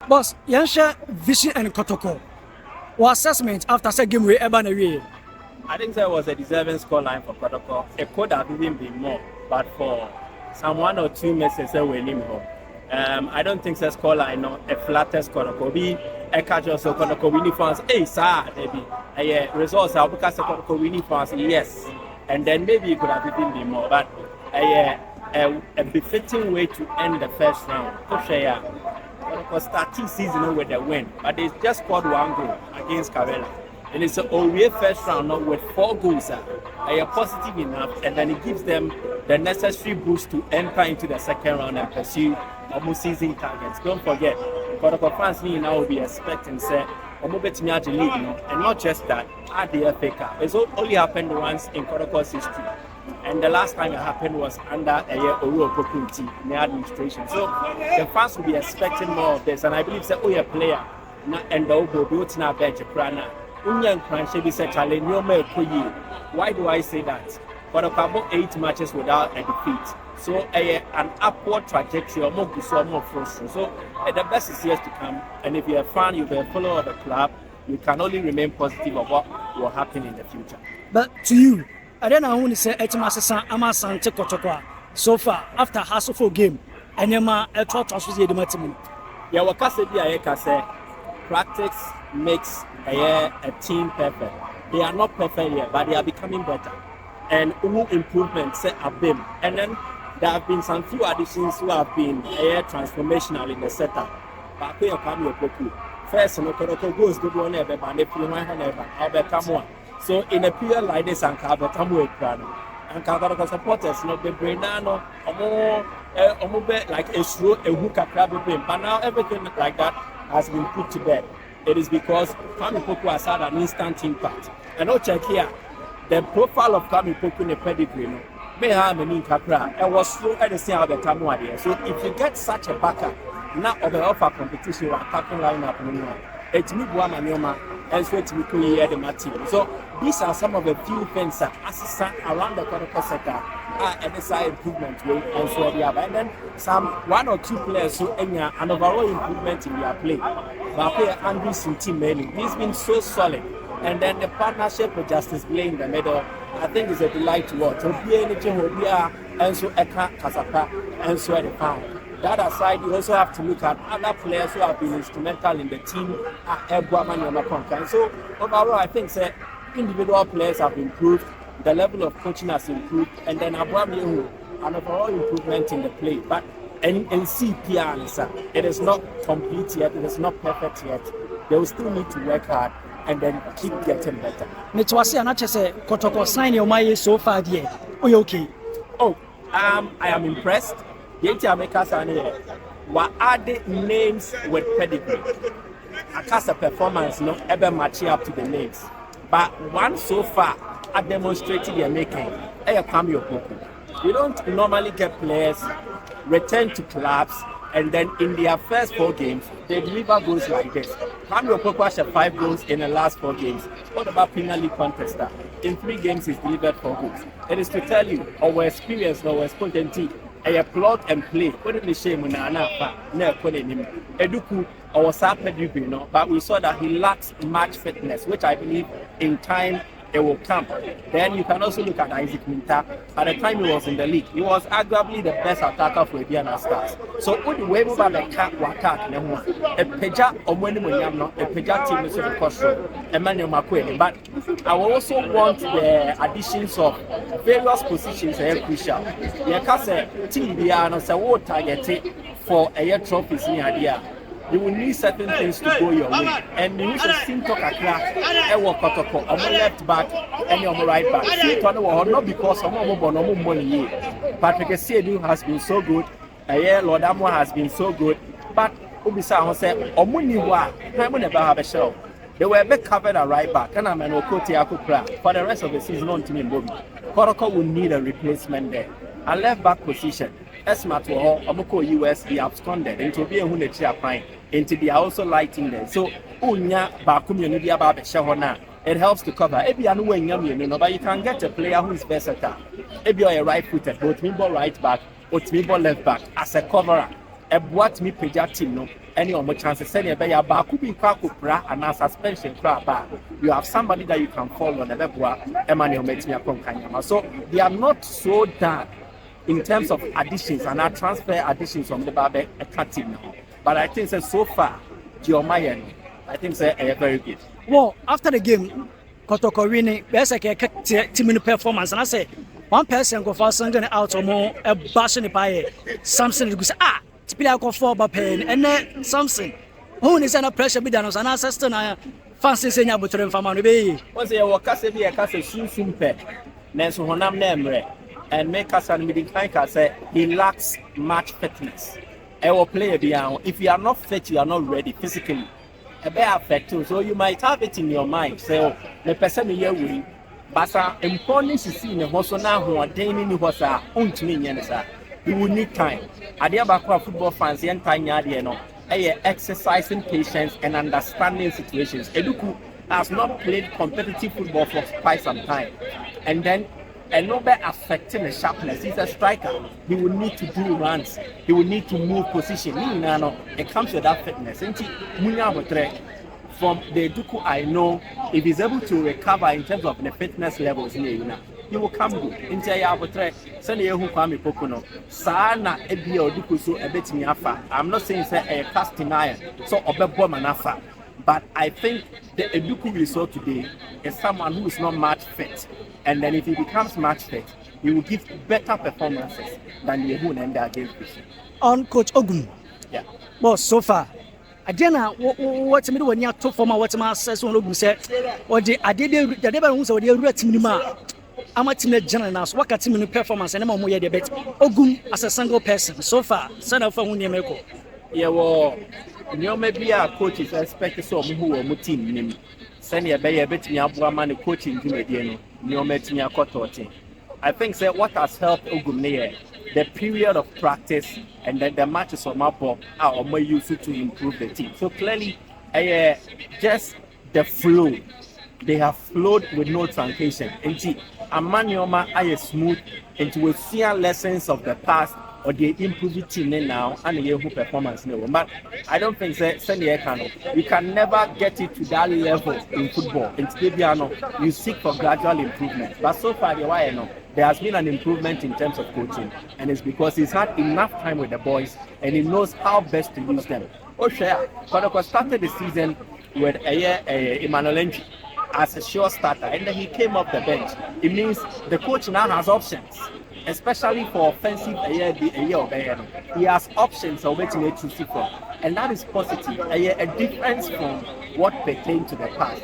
Boss, Yansha Vision and Kotoko. What assessment after second game we ever away? I think there was a deserving scoreline for Kotoko. It could have even been more, but for some 1 or 2 misses, we need more. I don't think the scoreline no a flattest Kotoko be a catch also Kotoko winning fans. Hey, sir, maybe results are because Kotoko winning fans. Yes, and then maybe it could have even been more, but a befitting way to end the first round. Kotoko starting season with a win, but they just scored 1 goal against Kavela. And it's a away first round now with 4 goals. Are positive enough, and then it gives them the necessary boost to enter into the second round and pursue almost season targets. Don't forget, Kotoko fans now will be expecting say Omobetimi the league, and not just that, at the FA Cup. It's only happened once in Kotoko's history. And the last time it happened was under a year Oru Opokunti in the administration. So the fans will be expecting more of this, and I believe say a player and the Obo built in our bench prana. Why do I say that? For about 8 matches without a defeat. So an upward trajectory, more frustrating. So the best is yet to come. And if you're a fan, you're a follower of the club, you can only remain positive of what will happen in the future. But to you, I don't know who say Etimasa Amasan Kotoko so far after Hassel game and Yama a talk of the Matim. Yeah, what I say, practice makes a team perfect. They are not perfect yet, but they are becoming better. And improvements have been. And then there have been some few additions who have been transformational in the setup. First, Kotoko goes good one ever, and if you want to so in a period like this, and Kabetamu and Kotoko supporters, not the Brenano, like a slow, a hookah crab, but now everything like that has been put to bed. It is because Kwame Poku has had an instant impact. And I'll check here, the profile of Kwame Poku in the pedigree may have a mean capra. I was slow at the same time. So if you get such a backer, now of the offer competition or attacking lineup, it's me one and and so it's me the material. So these are some of the few things that assistant around the Kotoko sector and the side improvement will also the other. And then some 1 or 2 players who an overall improvement in their play. But Andrew's team mainly. He's been so solid. And then the partnership with Justice Blay in the middle, I think is a delight to watch. And so Eka Kasapa and so at the pound. That aside, you also have to look at other players who have been instrumental in the team at so overall, I think individual players have improved, the level of coaching has improved, and then an overall improvement in the play. But and CPR, it is not complete yet, it is not perfect yet. They will still need to work hard and then keep getting better. Metwasi anache say Kotoko sign your money so far there. Okay. Oh, I am impressed. What are the names with pedigree? I cast a performance ever matching up to the names. But one so far I demonstrated their making. You don't normally get players return to clubs and then in their first 4 games they deliver goals like this. Kwame Opoku has 5 goals in the last 4 games. What about Premier League contester? In 3 games he's delivered 4 goals. It is to tell you our experience, our exponent. A plot and play. What did the shame when Eduku or pedigree, but we saw that he lacks match fitness, which I believe in time it will come. Then you can also look at Isaac Minta. At the time he was in the league, he was arguably the best attacker for Indiana Stars. So when you wave over the cat, a peja or when a peja team is the costume, Emmanuel Makwele. But I will also want the additions of various positions crucial. The team say what target for a year trophies in idea. You will need certain things to go your way. And you should think of Kotoko, on the left back and on the right back. Not because of money. Patrick Sedu has been so good. Lord Amo has been so good. But Ubisa said, Omuni never have a show. They were a bit covered at right back. And I'm an Okoti for the rest of the season on to me. Kotoko will need a replacement there. A left back position. Esma to all Omoko US be absconded into be a hunechia pine into they are also lighting there. So Unya Bakumi about Shahona. It helps to cover. If you are no but you can get a player who is versatile. If you are a right footed, both Mimbo right back or Mimbo left back as a coverer. A what me peja team any of my chances send you be back could be bra and suspension crab. You have somebody that you can follow on the web Emmanuel Metia from Kanyama. So they are not so done in terms of additions and our transfer additions from the Babe team now. But I think so far, Giomayan, I think they're very good. Well, after the game, Kotoko winning, there's like a team performance, and I say one person go for something out or more a bashing by something you say, to be like for about pain, and then something. Who is under pressure be done, and I fancy saying about to them from Manu. Once a worker say, a castle soon pet, Nancy Honam Nemre, and make us and meeting Kanka say he lacks match fitness. I will play beyond. If you are not fit, you are not ready physically. A bear affect too. So you might have it in your mind. So the person here will. But important is seen a Hosona who are dating was a untinian. You will need time. Adiabakwa football fans, young time yadiano. Exercising patience and understanding situations. Eduku has not played competitive football for quite some time. And then and not by affecting the sharpness. He's a striker. He will need to do runs. He will need to move position. It comes with that fitness. From the Eduku I know, if he's able to recover in terms of the fitness levels, he will come good. I'm not saying say a casting iron, so a but I think the Eduku we saw today is someone who is not match fit. And then if he becomes match fit, he will give better performances than the Ehun and against Vision. On Coach Ogum. Yeah. Well, so far, again, what's the middle when you talk for my what's my says on Ogum said, or I did the never was already written in my amateur general now, what team in performance and I'm more yet a bit. Ogum as a single person. So far, son of a Uniameko. Yeah, well, maybe our coaches expect some who are team. Send a bay a bit me up one man coaching to me. I think that what has helped Ogum the period of practice and then the matches of Mapo are more useful to improve the team. So clearly, just the flow, they have flowed with no truncation. And Amanioma are smooth into we see lessons of the past or the improved team now and the Yahoo performance. But I don't think that you can never get it to that level in football. In Stadiano, you seek for gradual improvement. But so far, there has been an improvement in terms of coaching, and it's because he's had enough time with the boys and he knows how best to use them. Kotoko started the season with Emmanuel Entry as a sure starter, and then he came off the bench. It means the coach now has options. Especially for offensive he has options of which he choose from, and that is positive. A difference from what pertained to the past.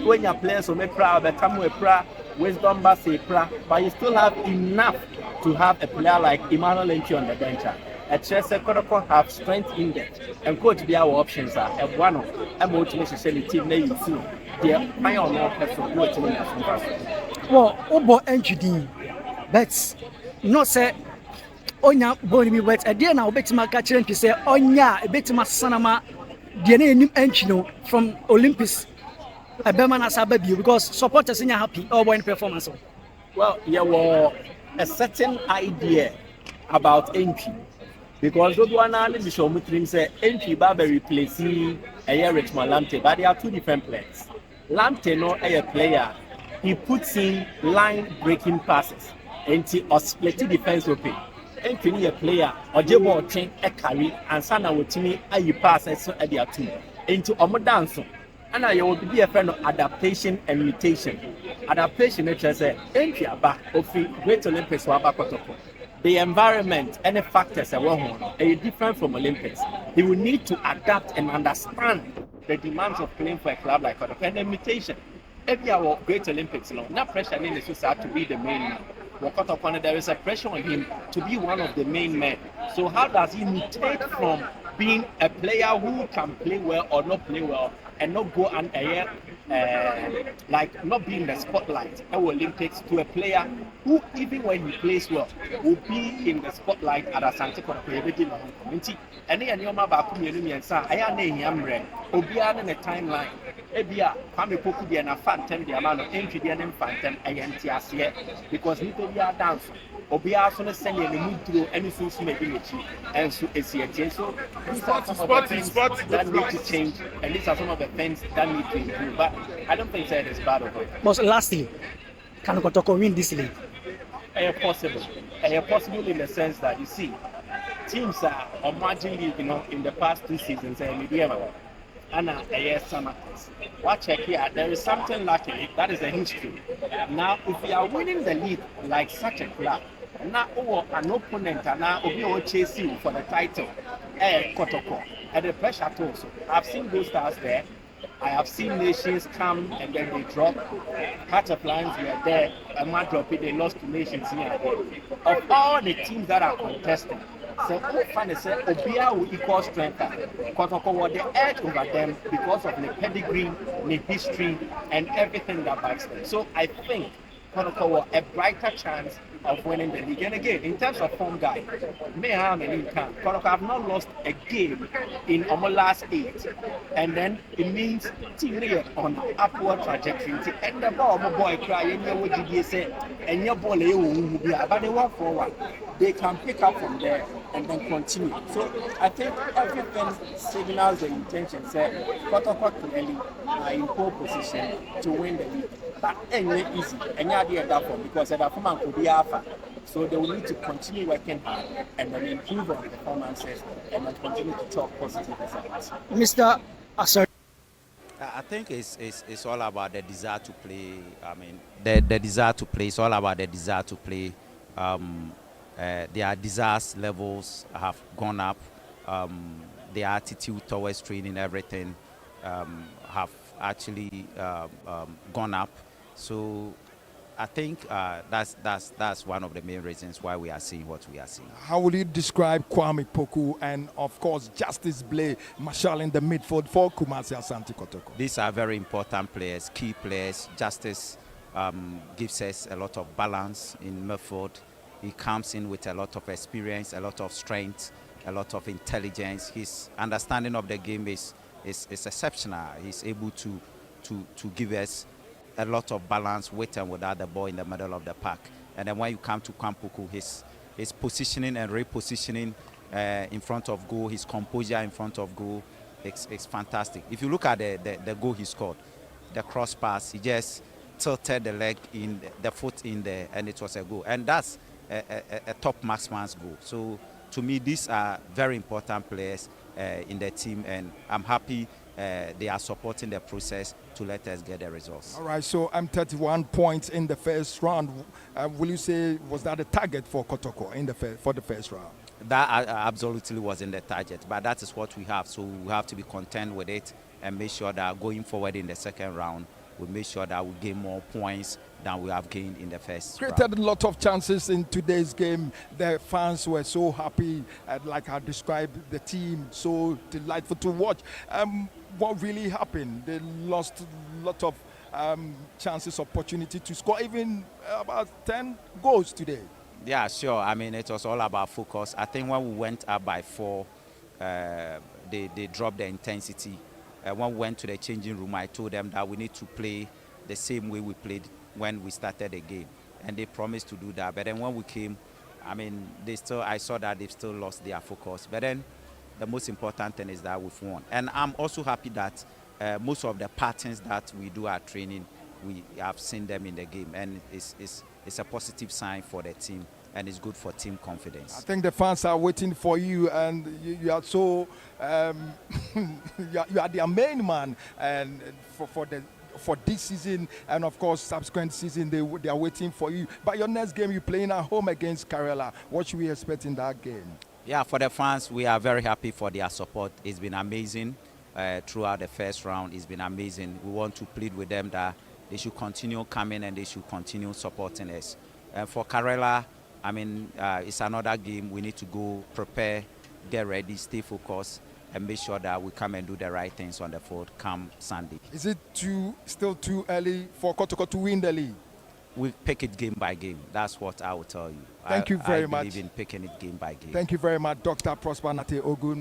When your players make proud, become a proud, wisdom but you still have enough to have a player like Emmanuel Entry on the bench. At Chelsea, Kotoko have strength in there, and coach be our options are one of them. Motivation team you see. My own person well, Obo NGD. But not say onya boni mi wet ade na obetima ka kire mpi say onya ebetima sanama de na enim enchino from Olympics ebema na sababi because supporters are happy or when performance. Well, yeah, well, a certain idea about entry because those one are the show mutrim say entry ba be replacing Richmond Lamptey, but they are two different players. Lamptey no a player, he puts in line breaking passes. Enti or split defense open. Enti a player or jebo train a carry and sana wotimi ayi pass so at their team. Enti omo dance. And I will be a friend of adaptation and mutation. Adaptation is say entry aba of Great Olympics or Kotoko. The environment and the factors are different from Olympics. He will need to adapt and understand the demands of playing for a club like Kotoko and the mutation. Every our Great Olympics, not pressure in the society to be the main man. There is a pressure on him to be one of the main men. So how does he mutate from being a player who can play well or not play well and not go and like not be in the spotlight at Olympics to a player who even when he plays well will be in the spotlight at a Santa community. And then you're about community and say, I am in a timeline. Ebia, Kwame Poku be an phantom, the amount of entry and phantom, because people are dancing. Obiara so no send you the mood through anything she may be with you, and so it's here. So these are some of the things that need to change, and these are some of the things that need to improve. But I don't think that is bad of it. But lastly, can Kotoko win this league? Possible. Possible in the sense that you see, teams are on margin league, in the past 2 seasons, and summer. Watch here, there is something lacking. That is the history. Now, if we are winning the league like such a club, now an opponent and now we chase you for the title, Kotoko, and the pressure also. I've seen those stars there. I have seen nations come and then they drop. Heart of Lions were there, and man drop it, they lost to nations here. Of all the teams that are contesting, so Ofan said Obia will equal strength. Kotoko was the edge over them because of the pedigree, the history, and everything that backs them. So I think Kotoko was a brighter chance of winning the league. And again, in terms of form guy, Kotoko have not lost a game in our last 8. And then it means team on upward trajectory. And the ball, my boy, cry, and you say, and your ball, but they walk forward. They can pick up from there and then continue. So I think everything signals the intention. Say Kotoko clearly are in pole position to win the league. But anyway, easy. And you are that one because the former could be alpha. So they will need to continue working hard and then improve on the performances and then continue to talk positive results. Mr. Asare. I think it's all about the desire to play. I mean, the desire to play. It's all about the desire to play. Their desire levels have gone up. Their attitude towards training, everything, have actually gone up. So I think that's one of the main reasons why we are seeing what we are seeing. How will you describe Kwame Poku and, of course, Justice Blay Micheal in the midfield for Kumasi Asante Kotoko? These are very important players, key players. Justice gives us a lot of balance in midfield. He comes in with a lot of experience, a lot of strength, a lot of intelligence. His understanding of the game is exceptional. He's able to give us a lot of balance with and without the ball in the middle of the park. And then when you come to Kwampuku, his positioning and repositioning in front of goal, his composure in front of goal, it's fantastic. If you look at the goal he scored, the cross pass, he just tilted the leg in, the foot in there, and it was a goal. And that's a top marksman's goal. So to me, these are very important players in the team, and I'm happy they are supporting the process to let us get the results. All right, so I'm 31 points in the first round. Will you say, was that a target for Kotoko for the first round? That absolutely wasn't the target, but that is what we have. So we have to be content with it and make sure that going forward in the second round, we make sure that we gain more points than we have gained in the first round. Created a lot of chances in today's game. The fans were so happy, like I described the team, so delightful to watch. What really happened? They lost a lot of chances, opportunity to score, even about 10 goals today. Yeah, sure. I mean, it was all about focus. I think when we went up by 4, they dropped the intensity. When we went to the changing room, I told them that we need to play the same way we played when we started the game. And they promised to do that. But then when we came, I mean, I saw that they've still lost their focus. But then the most important thing is that we've won. And I'm also happy that most of the patterns that we do at training, we have seen them in the game. And it's a positive sign for the team, and it's good for team confidence. I think the fans are waiting for you, and you are so you are their main man, and for this season, and of course subsequent season, they are waiting for you. But your next game, you're playing at home against Kerala. What should we expect in that game? Yeah, for the fans, we are very happy for their support. It's been amazing throughout the first round. It's been amazing. We want to plead with them that they should continue coming and they should continue supporting us. For Kerala, I mean, it's another game. We need to go prepare, get ready, stay focused, and make sure that we come and do the right things on the field come Sunday. Is it still too early for Kotoko to win the league? We pick it game by game. That's what I will tell you. Thank you very much. I believe in picking it game by game. Thank you very much, Dr. Prosper Ogum.